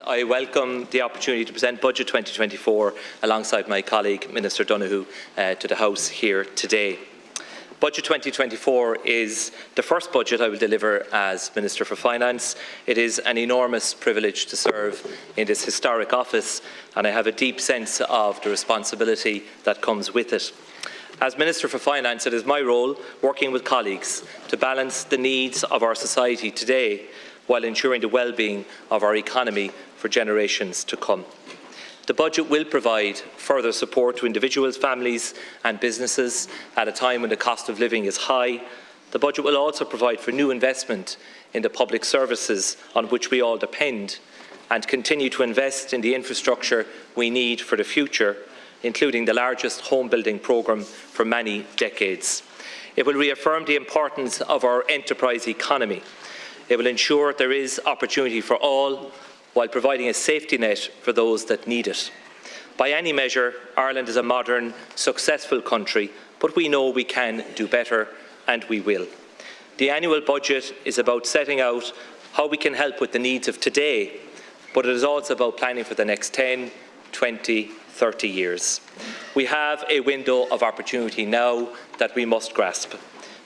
I welcome the opportunity to present Budget 2024 alongside my colleague Minister Donoghue to the House here today. Budget 2024 is the first budget I will deliver as Minister for Finance. It is an enormous privilege to serve in this historic office, and I have a deep sense of the responsibility that comes with it. As Minister for Finance, it is my role, working with colleagues, to balance the needs of our society today while ensuring the well-being of our economy for generations to come. The budget will provide further support to individuals, families and businesses at a time when the cost of living is high. The budget will also provide for new investment in the public services on which we all depend, and continue to invest in the infrastructure we need for the future, including the largest home building programme for many decades. It will reaffirm the importance of our enterprise economy. It will ensure there is opportunity for all, while providing a safety net for those that need it. By any measure, Ireland is a modern, successful country, but we know we can do better, and we will. The annual budget is about setting out how we can help with the needs of today, but it is also about planning for the next 10, 20, 30 years. We have a window of opportunity now that we must grasp.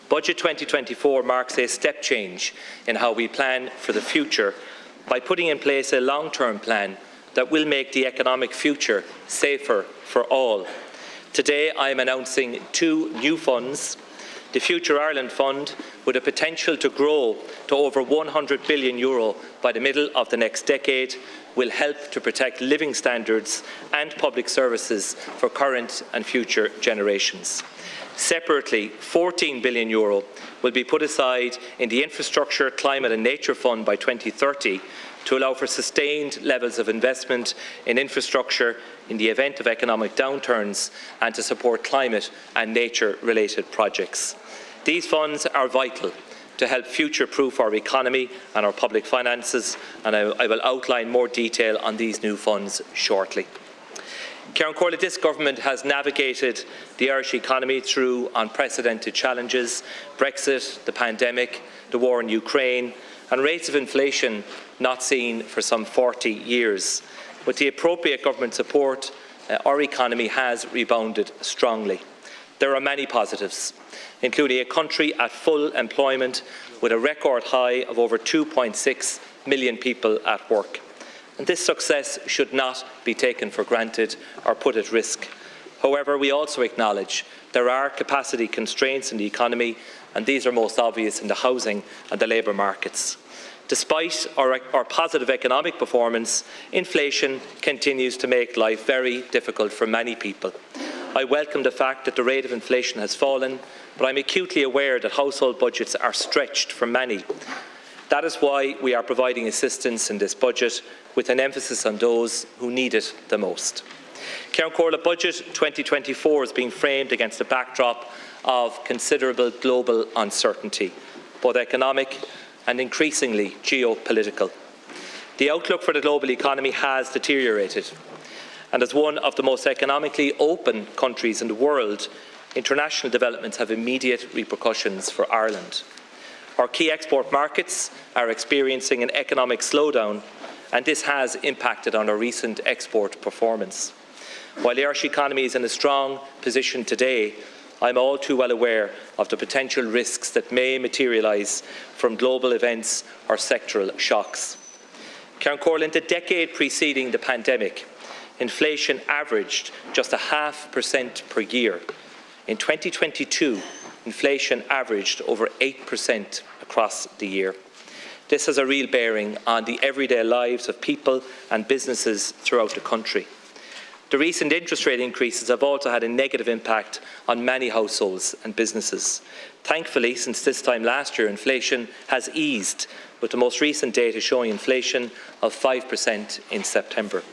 Budget 2024 marks a step change in how we plan for the future by putting in place a long-term plan that will make the economic future safer for all. Today I am announcing two new funds. The Future Ireland Fund, with a potential to grow to over €100 billion by the middle of the next decade, will help to protect living standards and public services for current and future generations. Separately, €14 billion will be put aside in the Infrastructure, Climate and Nature Fund by 2030 to allow for sustained levels of investment in infrastructure in the event of economic downturns and to support climate and nature-related projects. These funds are vital to help future-proof our economy and our public finances, and I will outline more detail on these new funds shortly. Ceann Comhairle, this government has navigated the Irish economy through unprecedented challenges: Brexit, the pandemic, the war in Ukraine, and rates of inflation not seen for some 40 years. With the appropriate government support, our economy has rebounded strongly. There are many positives, including a country at full employment with a record high of over 2.6 million people at work. And this success should not be taken for granted or put at risk. However, we also acknowledge there are capacity constraints in the economy, and these are most obvious in the housing and the labour markets. Despite our positive economic performance, inflation continues to make life very difficult for many people. I welcome the fact that the rate of inflation has fallen, but I'm acutely aware that household budgets are stretched for many. That is why we are providing assistance in this budget, with an emphasis on those who need it the most. Ceann Comhairle, Budget 2024 is being framed against a backdrop of considerable global uncertainty, both economic and increasingly geopolitical. The outlook for the global economy has deteriorated, and as one of the most economically open countries in the world, international developments have immediate repercussions for Ireland. Our key export markets are experiencing an economic slowdown, and this has impacted on our recent export performance. While the Irish economy is in a strong position today, I am all too well aware of the potential risks that may materialise from global events or sectoral shocks. Ceann Comhairle, in the decade preceding the pandemic, inflation averaged just 0.5% per year. In 2022, inflation averaged over 8% across the year. This has a real bearing on the everyday lives of people and businesses throughout the country. The recent interest rate increases have also had a negative impact on many households and businesses. Thankfully, since this time last year, inflation has eased, with the most recent data showing inflation of 5% in September.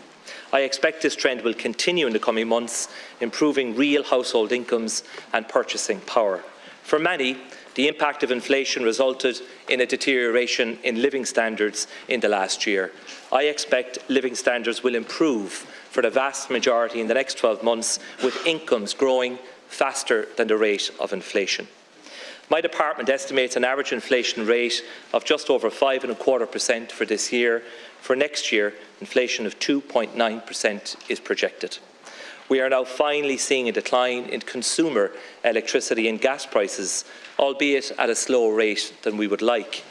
I expect this trend will continue in the coming months, improving real household incomes and purchasing power. For many, the impact of inflation resulted in a deterioration in living standards in the last year. I expect living standards will improve for the vast majority in the next 12 months, with incomes growing faster than the rate of inflation. My department estimates an average inflation rate of just over 5.25% for this year. For next year, inflation of 2.9% is projected. We are now finally seeing a decline in consumer electricity and gas prices, albeit at a slower rate than we would like.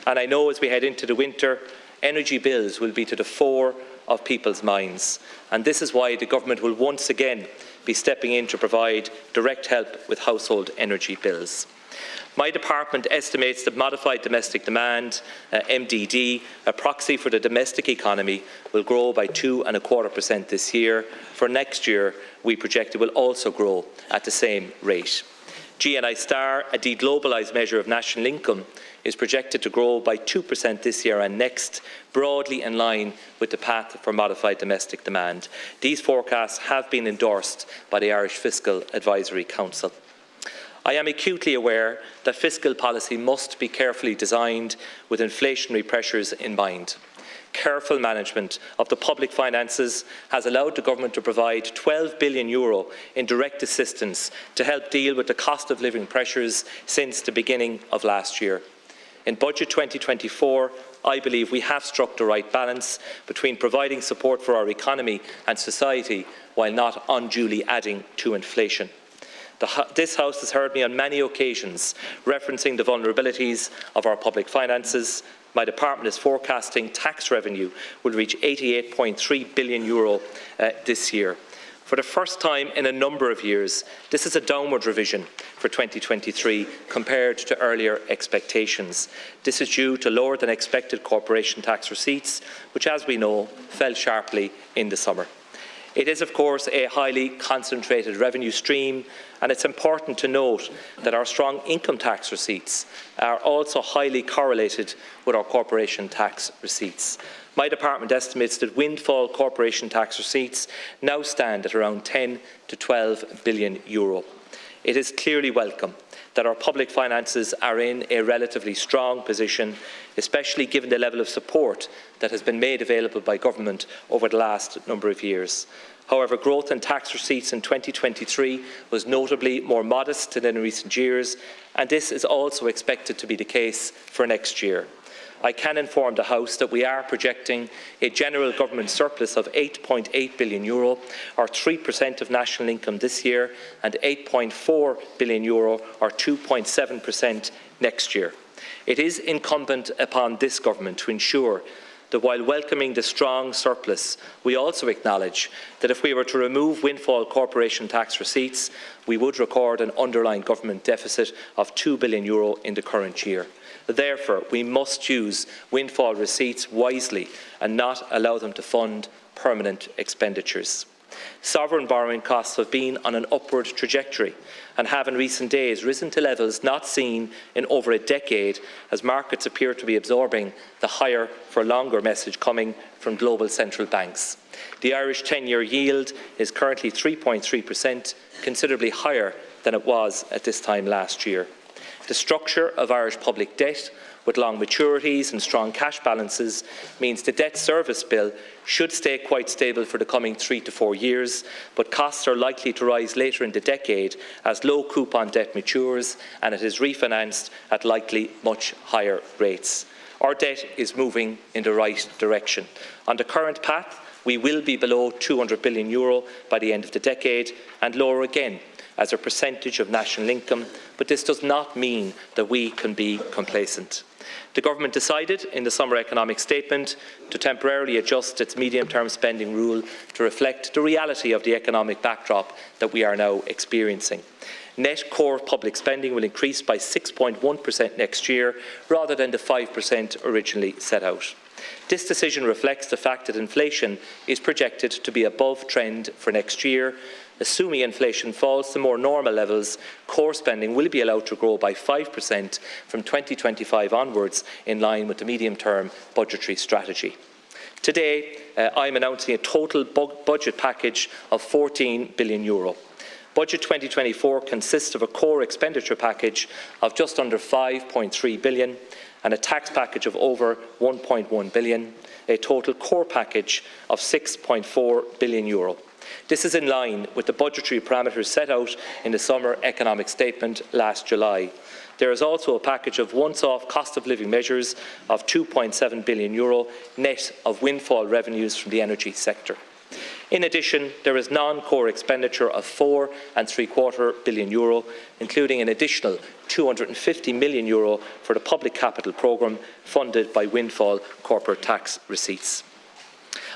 And I know as we head into the winter, energy bills will be to the fore of people's minds. And this is why the government will once again be stepping in to provide direct help with household energy bills. My department estimates that modified domestic demand, MDD, a proxy for the domestic economy, will grow by 2.25% this year. For next year, we project it will also grow at the same rate. GNI Star, a deglobalised measure of national income, is projected to grow by 2% this year and next, broadly in line with the path for modified domestic demand. These forecasts have been endorsed by the Irish Fiscal Advisory Council. I am acutely aware that fiscal policy must be carefully designed with inflationary pressures in mind. Careful management of the public finances has allowed the government to provide €12 billion in direct assistance to help deal with the cost of living pressures since the beginning of last year. In Budget 2024, I believe we have struck the right balance between providing support for our economy and society while not unduly adding to inflation. This House has heard me on many occasions referencing the vulnerabilities of our public finances. My department is forecasting tax revenue will reach €88.3 billion this year. For the first time in a number of years, this is a downward revision for 2023 compared to earlier expectations. This is due to lower than expected corporation tax receipts, which, as we know, fell sharply in the summer. It is, of course, a highly concentrated revenue stream, and it's important to note that our strong income tax receipts are also highly correlated with our corporation tax receipts. My department estimates that windfall corporation tax receipts now stand at around €10 to £12 billion. It is clearly welcome that our public finances are in a relatively strong position, especially given the level of support that has been made available by government over the last number of years. However, growth in tax receipts in 2023 was notably more modest than in recent years, and this is also expected to be the case for next year. I can inform the House that we are projecting a general government surplus of €8.8 billion, or 3% of national income this year, and €8.4 billion, or 2.7% next year. It is incumbent upon this government to ensure that while welcoming the strong surplus, we also acknowledge that if we were to remove windfall corporation tax receipts, we would record an underlying government deficit of €2 billion in the current year. Therefore, we must use windfall receipts wisely and not allow them to fund permanent expenditures. Sovereign borrowing costs have been on an upward trajectory and have in recent days risen to levels not seen in over a decade, as markets appear to be absorbing the higher for longer message coming from global central banks. The Irish 10-year yield is currently 3.3%, considerably higher than it was at this time last year. The structure of Irish public debt, with long maturities and strong cash balances, means the debt service bill should stay quite stable for the coming 3 to 4 years, but costs are likely to rise later in the decade as low coupon debt matures and it is refinanced at likely much higher rates. Our debt is moving in the right direction. On the current path, we will be below €200 billion by the end of the decade and lower again as a percentage of national income, but this does not mean that we can be complacent. The government decided in the summer economic statement to temporarily adjust its medium-term spending rule to reflect the reality of the economic backdrop that we are now experiencing. Net core public spending will increase by 6.1% next year, rather than the 5% originally set out. This decision reflects the fact that inflation is projected to be above trend for next year. Assuming inflation falls to more normal levels, core spending will be allowed to grow by 5% from 2025 onwards, in line with the medium-term budgetary strategy. Today, I am announcing a total budget package of €14 billion. Budget 2024 consists of a core expenditure package of just under €5.3 billion and a tax package of over €1.1 billion, a total core package of €6.4 billion. This is in line with the budgetary parameters set out in the summer economic statement last July. There is also a package of once-off cost of living measures of €2.7 billion, net of windfall revenues from the energy sector. In addition, there is non-core expenditure of €4.75 billion, including an additional €250 million for the public capital programme funded by windfall corporate tax receipts.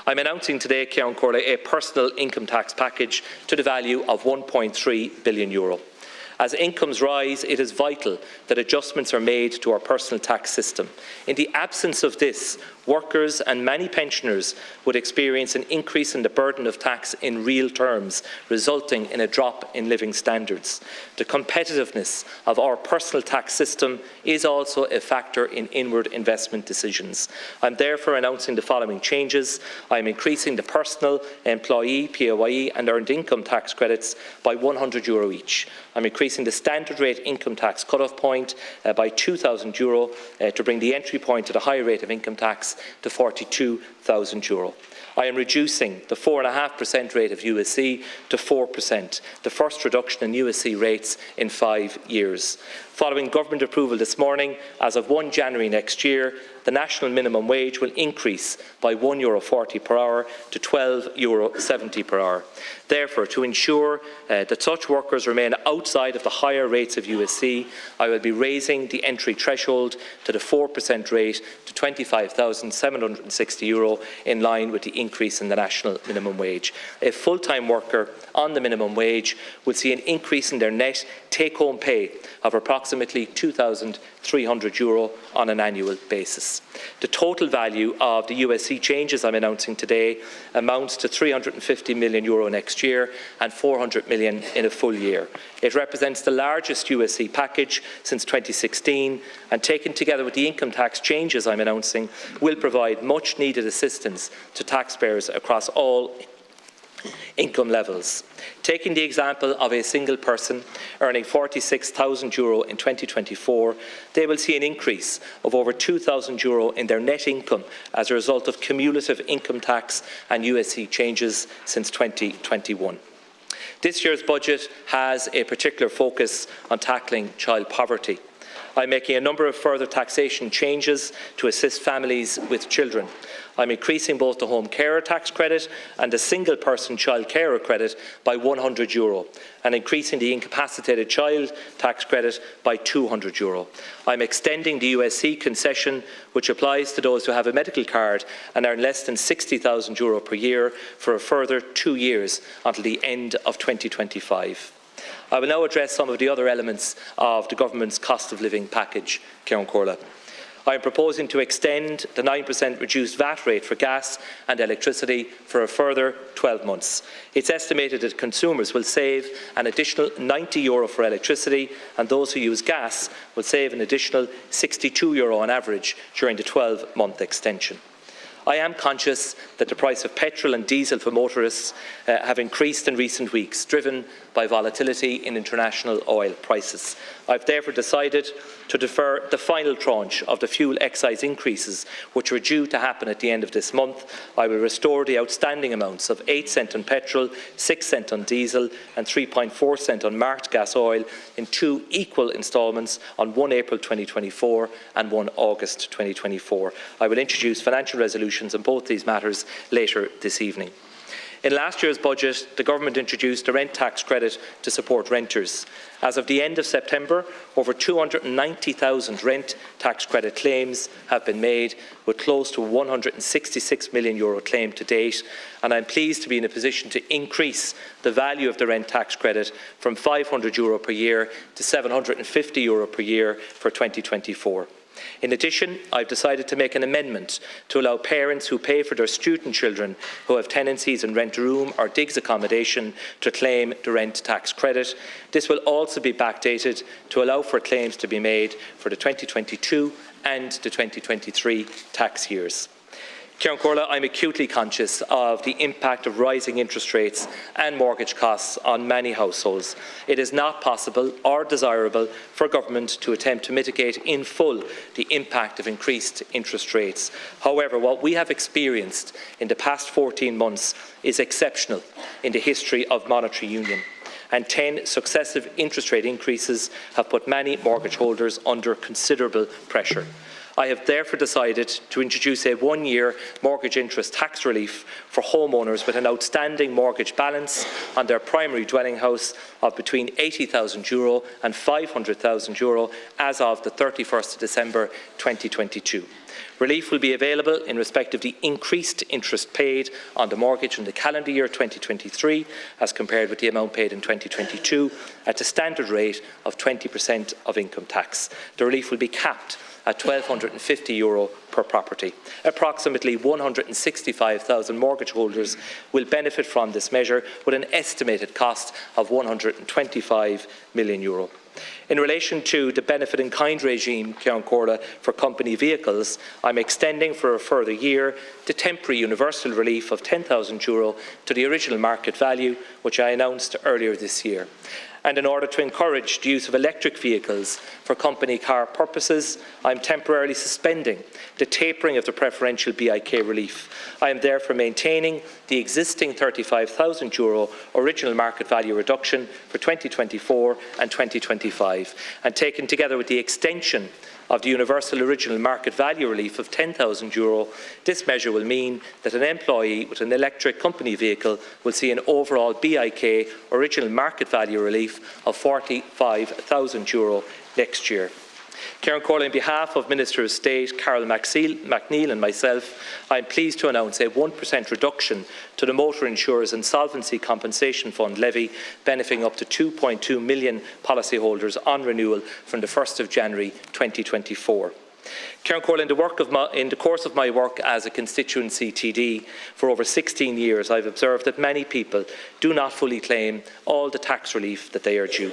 I am announcing today, Ceann Comhairle, a personal income tax package to the value of €1.3 billion. As incomes rise, it is vital that adjustments are made to our personal tax system. In the absence of this, workers and many pensioners would experience an increase in the burden of tax in real terms, resulting in a drop in living standards. The competitiveness of our personal tax system is also a factor in inward investment decisions. I am therefore announcing the following changes. I am increasing the personal, employee, PAYE and earned income tax credits by €100 each. I am increasing the standard rate income tax cut-off point by €2,000 to bring the entry point to the higher rate of income tax to €42,000. I am reducing the 4.5% rate of USC to 4%, the first reduction in USC rates in 5 years. Following government approval this morning, as of 1 January next year, the national minimum wage will increase by €1.40 per hour to €12.70 per hour. Therefore, to ensure that such workers remain outside of the higher rates of USC, I will be raising the entry threshold to the 4% rate to €25,760 in line with the increase in the national minimum wage. A full-time worker on the minimum wage will see an increase in their net take-home pay of approximately €2,300 on an annual basis. The total value of the USC changes I am announcing today amounts to €350 million next year and €400 million in a full year. It represents the largest USC package since 2016 and, taken together with the income tax changes I am announcing, will provide much needed assistance to taxpayers across all income levels. Taking the example of a single person earning €46,000 in 2024, they will see an increase of over €2,000 in their net income as a result of cumulative income tax and USC changes since 2021. This year's budget has a particular focus on tackling child poverty. I am making a number of further taxation changes to assist families with children. I am increasing both the home carer tax credit and the single-person child carer credit by €100 and increasing the incapacitated child tax credit by €200. I am extending the USC concession, which applies to those who have a medical card and earn less than €60,000 per year, for a further 2 years until the end of 2025. I will now address some of the other elements of the government's cost of living package, Ceann Comhairle. I am proposing to extend the 9% reduced VAT rate for gas and electricity for a further 12 months. It's estimated that consumers will save an additional €90 for electricity, and those who use gas will save an additional €62 on average during the 12-month extension. I am conscious that the price of petrol and diesel for motorists have increased in recent weeks, driven by volatility in international oil prices. I have therefore decided to defer the final tranche of the fuel excise increases, which are due to happen at the end of this month. I will restore the outstanding amounts of 8 cents on petrol, 6 cents on diesel and 3.4 cents on marked gas oil in 2 equal instalments on 1 April 2024 and 1 August 2024. I will introduce financial resolutions on both these matters later this evening. In last year's budget, the government introduced a rent tax credit to support renters. As of the end of September, over 290,000 rent tax credit claims have been made, with close to a €166 million claim to date, and I am pleased to be in a position to increase the value of the rent tax credit from €500 per year to €750 per year for 2024. In addition, I have decided to make an amendment to allow parents who pay for their student children who have tenancies in rent-a-room or digs accommodation to claim the rent tax credit. This will also be backdated to allow for claims to be made for the 2022 and the 2023 tax years. Ceann Comhairle, I am acutely conscious of the impact of rising interest rates and mortgage costs on many households. It is not possible or desirable for government to attempt to mitigate in full the impact of increased interest rates. However, what we have experienced in the past 14 months is exceptional in the history of monetary union. and 10 successive interest rate increases have put many mortgage holders under considerable pressure. I have therefore decided to introduce a one-year mortgage interest tax relief for homeowners with an outstanding mortgage balance on their primary dwelling house of between €80,000 and €500,000 as of the 31st of December 2022. Relief will be available in respect of the increased interest paid on the mortgage in the calendar year 2023 as compared with the amount paid in 2022 at a standard rate of 20% of income tax. The relief will be capped at €1,250 per property. Approximately 165,000 mortgage holders will benefit from this measure, with an estimated cost of €125 million. In relation to the benefit in kind regime, Ceann Comhairle, for company vehicles, I am extending for a further year the temporary universal relief of €10,000 to the original market value, which I announced earlier this year. And in order to encourage the use of electric vehicles for company car purposes, I am temporarily suspending the tapering of the preferential BIK relief. I am therefore maintaining the existing €35,000 original market value reduction for 2024 and 2025, and taken together with the extension of the universal original market value relief of €10,000, this measure will mean that an employee with an electric company vehicle will see an overall BIK original market value relief of €45,000 next year. Ceann Comhairle, on behalf of Minister of State Carol McNeill and myself, I am pleased to announce a 1% reduction to the Motor Insurers Insolvency Compensation Fund levy, benefiting up to 2.2 million policyholders on renewal from the 1st of January 2024. Ceann Comhairle, in the course of my work as a constituency TD for over 16 years, I have observed that many people do not fully claim all the tax relief that they are due.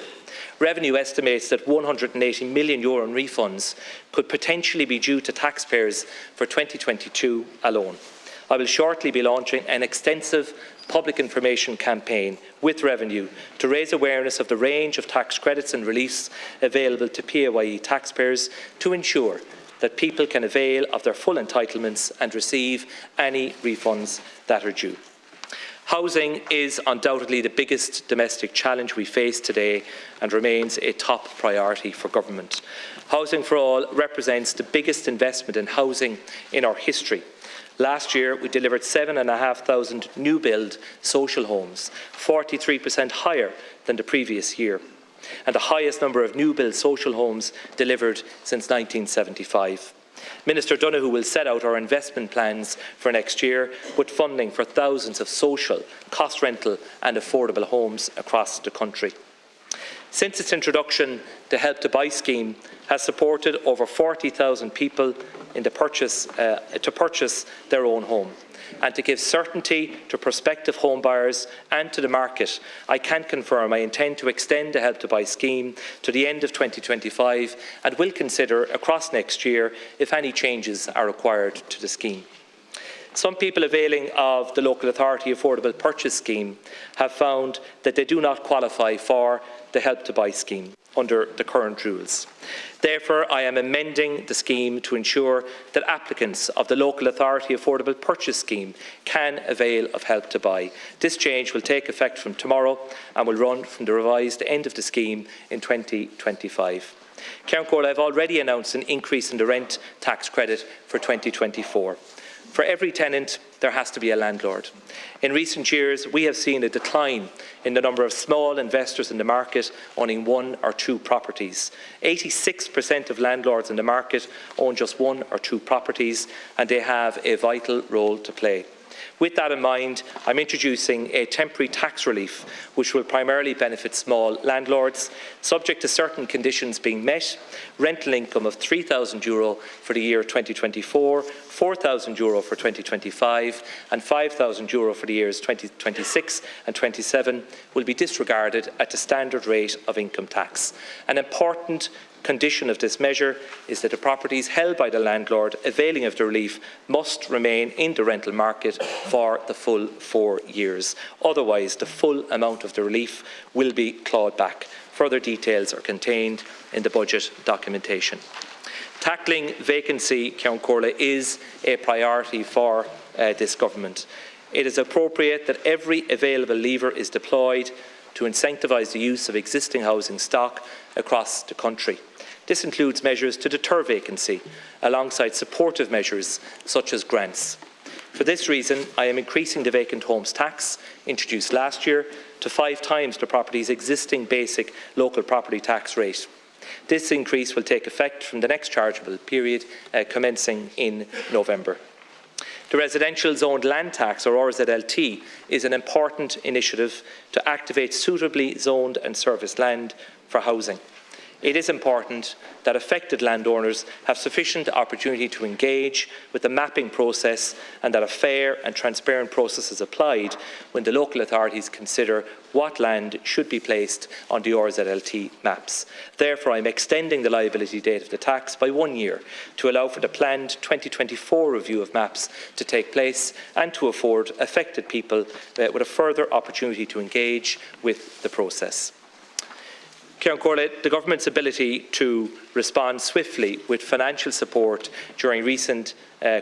Revenue estimates that €180 million in refunds could potentially be due to taxpayers for 2022 alone. I will shortly be launching an extensive public information campaign with Revenue to raise awareness of the range of tax credits and reliefs available to PAYE taxpayers to ensure that people can avail of their full entitlements and receive any refunds that are due. Housing is undoubtedly the biggest domestic challenge we face today and remains a top priority for government. Housing for All represents the biggest investment in housing in our history. Last year, we delivered 7,500 new-build social homes, 43% higher than the previous year, and the highest number of new-build social homes delivered since 1975. Minister Donoghue will set out our investment plans for next year, with funding for thousands of social, cost rental and affordable homes across the country. Since its introduction, the Help to Buy scheme has supported over 40,000 people in to purchase their own home. And to give certainty to prospective home buyers and to the market, I can confirm I intend to extend the Help to Buy scheme to the end of 2025 and will consider across next year if any changes are required to the scheme. Some people availing of the Local Authority Affordable Purchase Scheme have found that they do not qualify for the Help to Buy scheme under the current rules. Therefore, I am amending the scheme to ensure that applicants of the Local Authority Affordable Purchase Scheme can avail of Help to Buy. This change will take effect from tomorrow and will run from the revised end of the scheme in 2025. Ceann Comhairle, I have already announced an increase in the rent tax credit for 2024. For every tenant, there has to be a landlord. In recent years, we have seen a decline in the number of small investors in the market owning 1 or 2 properties. 86% of landlords in the market own just 1 or 2 properties, and they have a vital role to play. With that in mind, I am introducing a temporary tax relief which will primarily benefit small landlords, subject to certain conditions being met: rental income of €3,000 for the year 2024, €4,000 for 2025 and €5,000 for the years 2026 and 27 will be disregarded at the standard rate of income tax. An important condition of this measure is that the properties held by the landlord availing of the relief must remain in the rental market for the full 4 years. Otherwise, the full amount of the relief will be clawed back. Further details are contained in the budget documentation. Tackling vacancy, Ceann Comhairle, is a priority for this government. It is appropriate that every available lever is deployed to incentivise the use of existing housing stock across the country. This includes measures to deter vacancy, alongside supportive measures such as grants. For this reason, I am increasing the vacant homes tax, introduced last year, to 5 times the property's existing basic local property tax rate. This increase will take effect from the next chargeable period, commencing in November. The Residential Zoned Land Tax, or RZLT, is an important initiative to activate suitably zoned and serviced land for housing. It is important that affected landowners have sufficient opportunity to engage with the mapping process, and that a fair and transparent process is applied when the local authorities consider what land should be placed on the RZLT maps. Therefore, I am extending the liability date of the tax by 1 year to allow for the planned 2024 review of maps to take place, and to afford affected people with a further opportunity to engage with the process. The Government's ability to respond swiftly with financial support during recent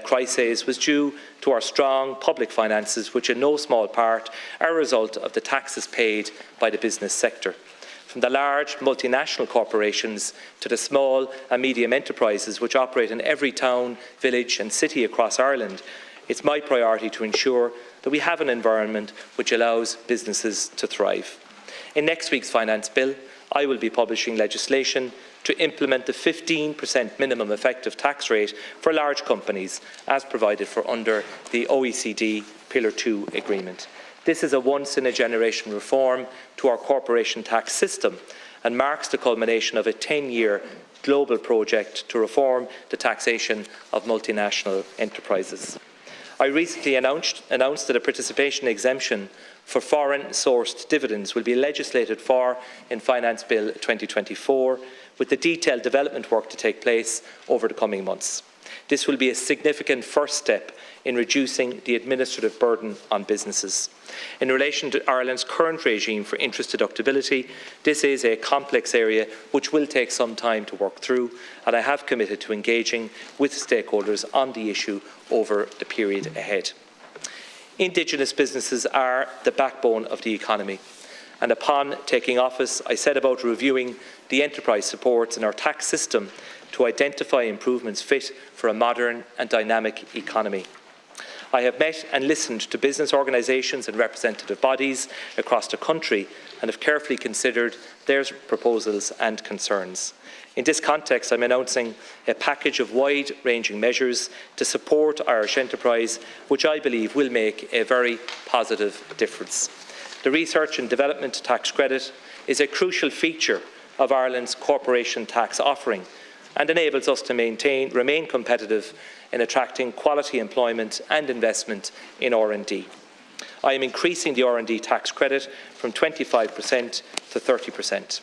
crises was due to our strong public finances, which in no small part are a result of the taxes paid by the business sector. From the large multinational corporations to the small and medium enterprises which operate in every town, village and city across Ireland, it's my priority to ensure that we have an environment which allows businesses to thrive. In next week's Finance Bill, I will be publishing legislation to implement the 15% minimum effective tax rate for large companies, as provided for under the OECD Pillar 2 agreement. This is a once-in-a-generation reform to our corporation tax system and marks the culmination of a 10-year global project to reform the taxation of multinational enterprises. I recently announced that a participation exemption for foreign-sourced dividends will be legislated for in Finance Bill 2024, with the detailed development work to take place over the coming months. This will be a significant first step in reducing the administrative burden on businesses. In relation to Ireland's current regime for interest deductibility, this is a complex area which will take some time to work through, and I have committed to engaging with stakeholders on the issue over the period ahead. Indigenous businesses are the backbone of the economy, and upon taking office, I set about reviewing the enterprise supports in our tax system to identify improvements fit for a modern and dynamic economy. I have met and listened to business organisations and representative bodies across the country and have carefully considered their proposals and concerns. In this context, I am announcing a package of wide-ranging measures to support Irish enterprise, which I believe will make a very positive difference. The Research and Development Tax Credit is a crucial feature of Ireland's corporation tax offering and enables us to remain competitive in attracting quality employment and investment in R&D. I am increasing the R&D tax credit from 25% to 30%.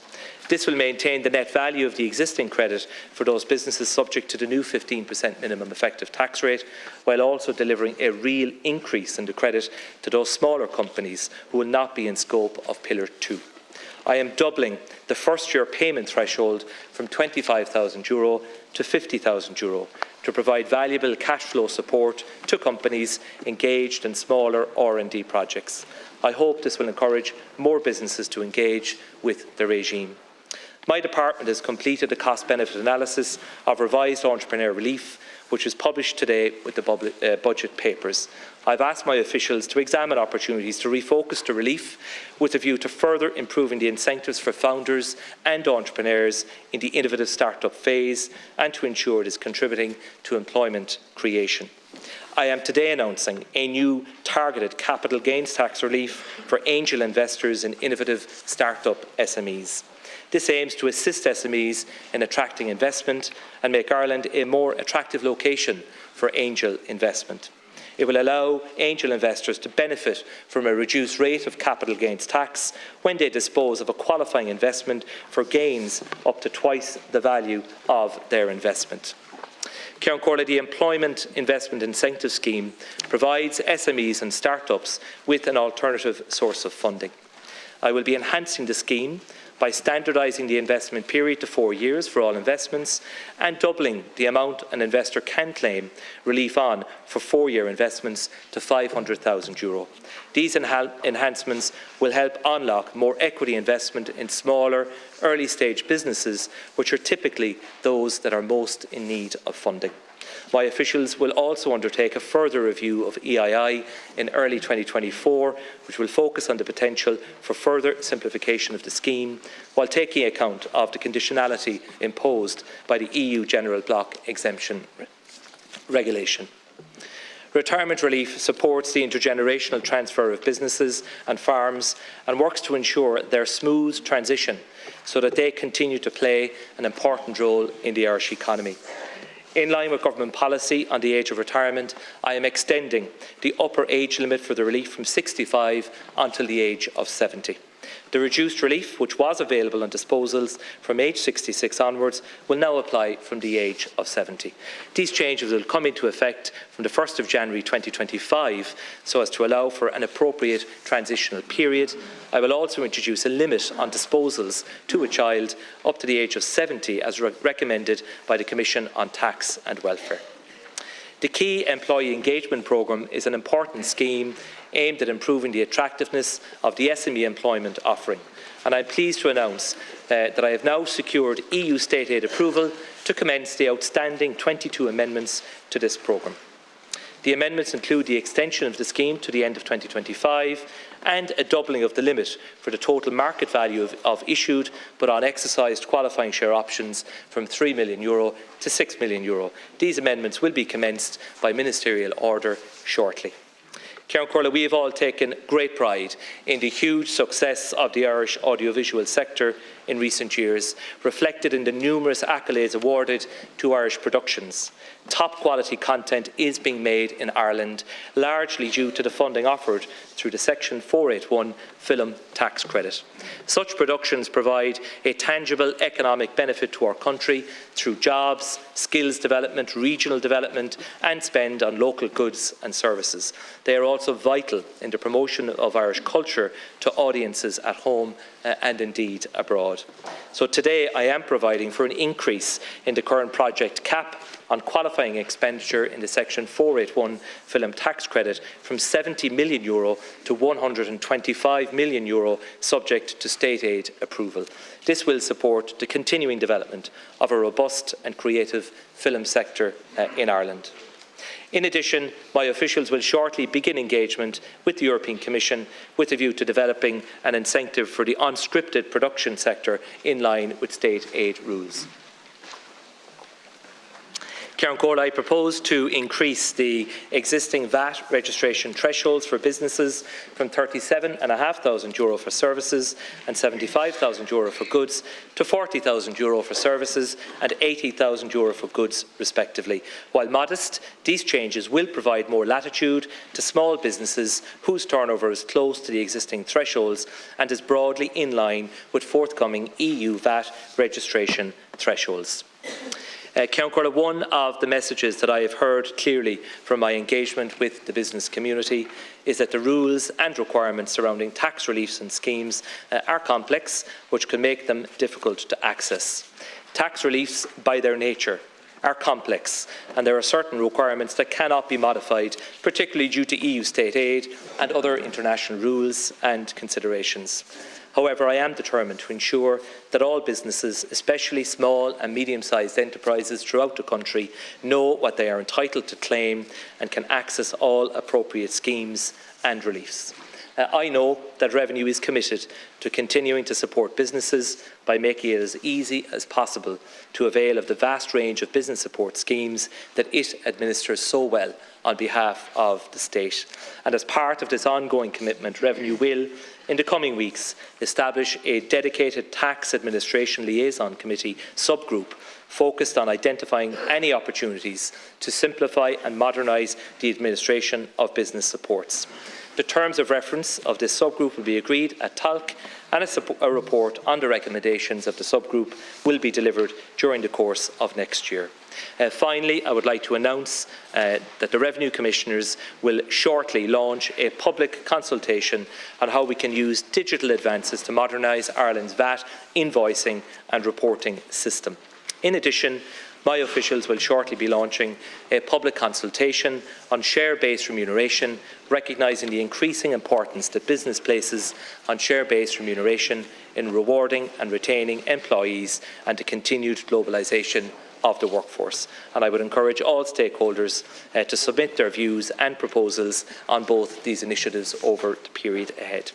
This will maintain the net value of the existing credit for those businesses subject to the new 15% minimum effective tax rate, while also delivering a real increase in the credit to those smaller companies who will not be in scope of Pillar 2. I am doubling the first-year payment threshold from €25,000 to €50,000 to provide valuable cash flow support to companies engaged in smaller R&D projects. I hope this will encourage more businesses to engage with the regime. My department has completed a cost-benefit analysis of revised entrepreneur relief, which was published today with the budget papers. I've asked my officials to examine opportunities to refocus the relief with a view to further improving the incentives for founders and entrepreneurs in the innovative start-up phase, and to ensure it is contributing to employment creation. I am today announcing a new targeted capital gains tax relief for angel investors in innovative start-up SMEs. This aims to assist SMEs in attracting investment and make Ireland a more attractive location for angel investment. It will allow angel investors to benefit from a reduced rate of capital gains tax when they dispose of a qualifying investment for gains up to twice the value of their investment. The Employment Investment Incentive Scheme provides SMEs and start-ups with an alternative source of funding. I will be enhancing the scheme by standardising the investment period to 4 years for all investments and doubling the amount an investor can claim relief on for 4-year investments to €500,000. These enhancements will help unlock more equity investment in smaller, early-stage businesses, which are typically those that are most in need of funding. My officials will also undertake a further review of EII in early 2024, which will focus on the potential for further simplification of the scheme, while taking account of the conditionality imposed by the EU General Block Exemption Regulation. Retirement relief supports the intergenerational transfer of businesses and farms and works to ensure their smooth transition so that they continue to play an important role in the Irish economy. In line with government policy on the age of retirement, I am extending the upper age limit for the relief from 65 until the age of 70. The reduced relief, which was available on disposals from age 66 onwards, will now apply from the age of 70. These changes will come into effect from the 1st of January 2025 so as to allow for an appropriate transitional period. I will also introduce a limit on disposals to a child up to the age of 70 as recommended by the Commission on Tax and Welfare. The Key Employee Engagement Programme is an important scheme aimed at improving the attractiveness of the SME employment offering, and I am pleased to announce that I have now secured EU state aid approval to commence the outstanding 22 amendments to this programme. The amendments include the extension of the scheme to the end of 2025 and a doubling of the limit for the total market value of issued but unexercised qualifying share options from €3 million to €6 million. These amendments will be commenced by ministerial order shortly. Ceann Comhairle, we have all taken great pride in the huge success of the Irish audiovisual sector in recent years, reflected in the numerous accolades awarded to Irish productions. Top quality content is being made in Ireland, largely due to the funding offered through the Section 481 film tax credit. Such productions provide a tangible economic benefit to our country through jobs, skills development, regional development and spend on local goods and services. They are also vital in the promotion of Irish culture to audiences at home and indeed abroad. So today I am providing for an increase in the current project cap on qualifying expenditure in the Section 481 film tax credit from €70 million to €125 million, subject to state aid approval. This will support the continuing development of a robust and creative film sector in Ireland. In addition, my officials will shortly begin engagement with the European Commission with a view to developing an incentive for the unscripted production sector in line with state aid rules. Ceann Comhairle, I propose to increase the existing VAT registration thresholds for businesses from €37,500 for services and €75,000 for goods to €40,000 for services and €80,000 for goods, respectively. While modest, these changes will provide more latitude to small businesses whose turnover is close to the existing thresholds and is broadly in line with forthcoming EU VAT registration thresholds. Ceann Comhairle, one of the messages that I have heard clearly from my engagement with the business community is that the rules and requirements surrounding tax reliefs and schemes are complex, which can make them difficult to access. Tax reliefs, by their nature, are complex, and there are certain requirements that cannot be modified, particularly due to EU state aid and other international rules and considerations. However, I am determined to ensure that all businesses, especially small and medium-sized enterprises throughout the country, know what they are entitled to claim and can access all appropriate schemes and reliefs. I know that Revenue is committed to continuing to support businesses by making it as easy as possible to avail of the vast range of business support schemes that it administers so well on behalf of the state. And as part of this ongoing commitment, Revenue will, in the coming weeks, establish a dedicated Tax Administration Liaison Committee subgroup focused on identifying any opportunities to simplify and modernise the administration of business supports. The terms of reference of this subgroup will be agreed at TALC, and a report on the recommendations of the subgroup will be delivered during the course of next year. Finally, I would like to announce that the Revenue Commissioners will shortly launch a public consultation on how we can use digital advances to modernise Ireland's VAT invoicing and reporting system. In addition, my officials will shortly be launching a public consultation on share-based remuneration, recognising the increasing importance that business places on share-based remuneration in rewarding and retaining employees and the continued globalisation of the workforce. And I would encourage all stakeholders to submit their views and proposals on both these initiatives over the period ahead.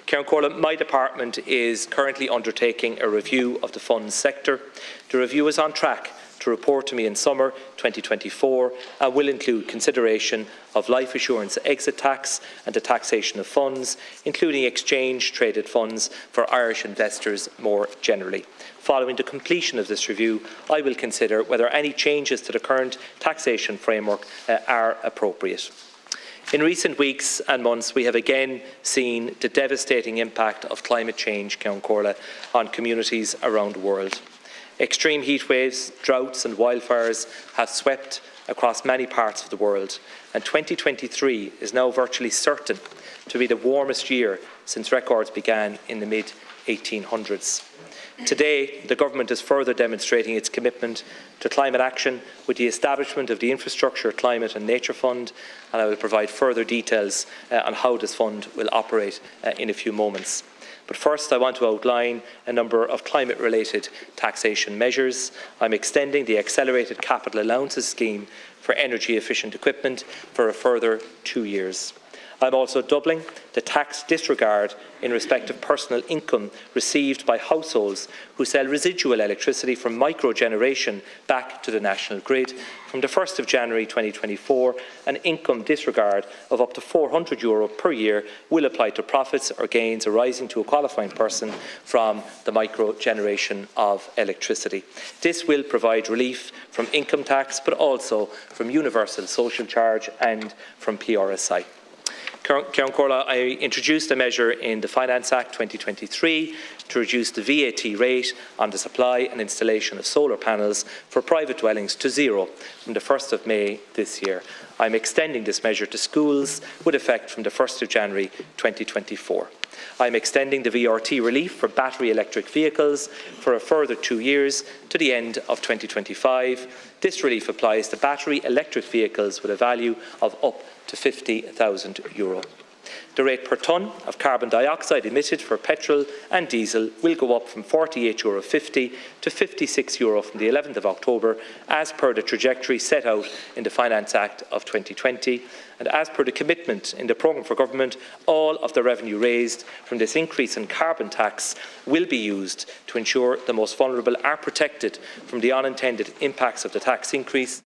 Ceann Comhairle, my department is currently undertaking a review of the funds sector. The review is on track to report to me in summer 2024 and will include consideration of life assurance exit tax and the taxation of funds, including exchange-traded funds for Irish investors more generally. Following the completion of this review, I will consider whether any changes to the current taxation framework are appropriate. In recent weeks and months, we have again seen the devastating impact of climate change, Ceann Comhairle, on communities around the world. Extreme heat waves, droughts and wildfires have swept across many parts of the world, and 2023 is now virtually certain to be the warmest year since records began in the mid-1800s. Today, the Government is further demonstrating its commitment to climate action with the establishment of the Infrastructure, Climate and Nature Fund, and I will provide further details on how this fund will operate in a few moments. But first, I want to outline a number of climate-related taxation measures. I'm extending the Accelerated Capital Allowances Scheme for energy-efficient equipment for a further 2 years. I'm also doubling the tax disregard in respect of personal income received by households who sell residual electricity from microgeneration back to the national grid. From the 1st of January 2024, an income disregard of up to €400 per year will apply to profits or gains arising to a qualifying person from the microgeneration of electricity. This will provide relief from income tax, but also from universal social charge and from PRSI. Ceann Comhairle, I introduced a measure in the Finance Act 2023 to reduce the VAT rate on the supply and installation of solar panels for private dwellings to zero from the 1st of May this year. I am extending this measure to schools with effect from the 1st of January 2024. I am extending the VRT relief for battery electric vehicles for a further 2 years to the end of 2025. This relief applies to battery electric vehicles with a value of up to €50,000. The rate per tonne of carbon dioxide emitted for petrol and diesel will go up from €48.50 to €56 from the 11th of October, as per the trajectory set out in the Finance Act of 2020. And as per the commitment in the programme for government, all of the revenue raised from this increase in carbon tax will be used to ensure the most vulnerable are protected from the unintended impacts of the tax increase.